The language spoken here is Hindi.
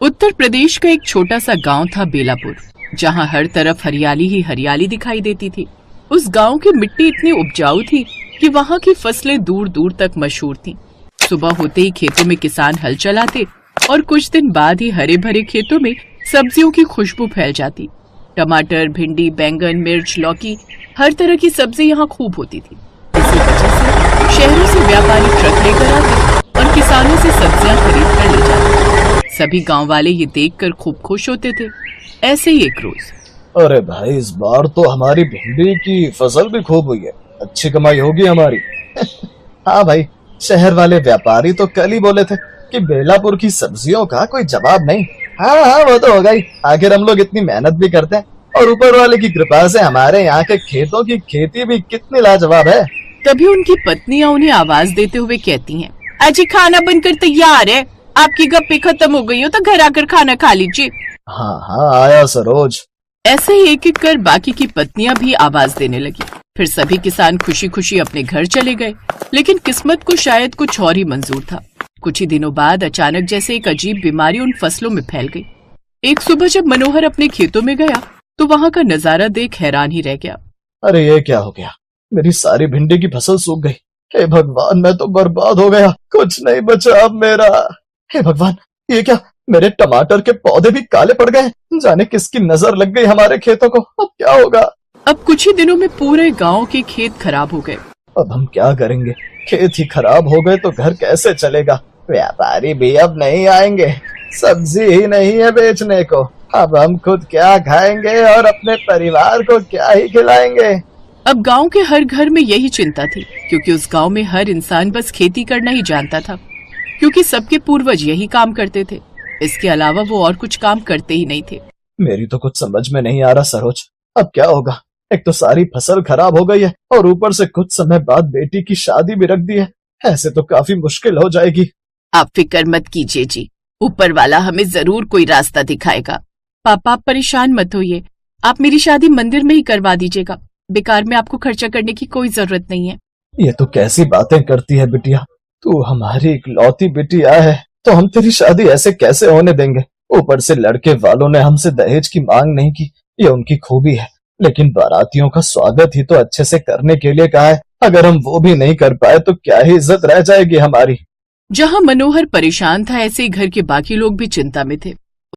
उत्तर प्रदेश का एक छोटा सा गांव था बेलापुर, जहां हर तरफ हरियाली ही हरियाली दिखाई देती थी। उस गांव की मिट्टी इतनी उपजाऊ थी कि वहां की फसलें दूर दूर तक मशहूर थीं। सुबह होते ही खेतों में किसान हल चलाते और कुछ दिन बाद ही हरे भरे खेतों में सब्जियों की खुशबू फैल जाती। टमाटर, भिंडी, बैंगन, मिर्च, लौकी, हर तरह की सब्जी यहाँ खूब होती थी। इसी वजह से शहरों से व्यापारी ट्रक लेकर आते और किसानों से सब्जियां खरीद कर ले जाते। सभी गांव वाले ये देखकर खूब खुश होते थे। ऐसे ही एक रोज, अरे भाई, इस बार तो हमारी भिंडी की फसल भी खूब हुई है, अच्छी कमाई होगी हमारी। हाँ भाई, शहर वाले व्यापारी तो कल ही बोले थे कि बेलापुर की सब्जियों का कोई जवाब नहीं। हाँ हाँ, वो तो होगा ही, आखिर हम लोग इतनी मेहनत भी करते हैं और ऊपर वाले की कृपा से हमारे यहाँ के खेतों की खेती भी कितनी लाजवाब है। तभी उनकी पत्नियां उन्हें आवाज देते हुए कहती हैं, अजी खाना बनकर तैयार है, आपकी गप्पे खत्म हो गई हो तो घर आकर खाना खा लीजिए। हाँ हाँ, आया सरोज। ऐसे ही एक एक कर बाकी की पत्नियां भी आवाज देने लगी। फिर सभी किसान खुशी खुशी अपने घर चले गए। लेकिन किस्मत को शायद कुछ और ही मंजूर था। कुछ ही दिनों बाद अचानक जैसे एक अजीब बीमारी उन फसलों में फैल गई। एक सुबह जब मनोहर अपने खेतों में गया तो वहां का नजारा देख हैरान ही रह गया। अरे ये क्या हो गया, मेरी सारी भिंडी की फसल सूख गई। हे भगवान, मैं तो बर्बाद हो गया, कुछ नहीं बचा अब मेरा। हे भगवान, ये क्या, मेरे टमाटर के पौधे भी काले पड़ गए। जाने किसकी नजर लग गई हमारे खेतों को, अब क्या होगा। अब कुछ ही दिनों में पूरे गांव के खेत खराब हो गए। अब हम क्या करेंगे, खेत ही खराब हो गए तो घर कैसे चलेगा। व्यापारी भी अब नहीं आएंगे, सब्जी ही नहीं है बेचने को। अब हम खुद क्या खाएंगे और अपने परिवार को क्या ही खिलाएंगे। अब गांव के हर घर में यही चिंता थी, क्योंकि उस गांव में हर इंसान बस खेती करना ही जानता था, क्योंकि सबके पूर्वज यही काम करते थे। इसके अलावा वो और कुछ काम करते ही नहीं थे। मेरी तो कुछ समझ में नहीं आ रहा सरोज, अब क्या होगा। एक तो सारी फसल खराब हो गई है और ऊपर से कुछ समय बाद बेटी की शादी भी रख दी है। ऐसे तो काफी मुश्किल हो जाएगी। आप फिक्र मत कीजिए जी, ऊपर वाला हमें जरूर कोई रास्ता दिखाएगा। पापा, आप परेशान मत होइए, आप मेरी शादी मंदिर में ही करवा दीजिएगा। बेकार में आपको खर्चा करने की कोई जरूरत नहीं है। ये तो कैसी बातें करती है बिटिया, तू हमारी इकलौती बिटिया है तो हम तेरी शादी ऐसे कैसे होने देंगे। ऊपर से लड़के वालों ने हमसे दहेज की मांग नहीं की, ये उनकी खूबी है। लेकिन बारातियों का स्वागत ही तो अच्छे से करने के लिए कहा है। अगर हम वो भी नहीं कर पाए तो क्या ही इज्जत रह जाएगी हमारी। जहां मनोहर परेशान था, ऐसे ही घर के बाकी लोग भी चिंता में थे।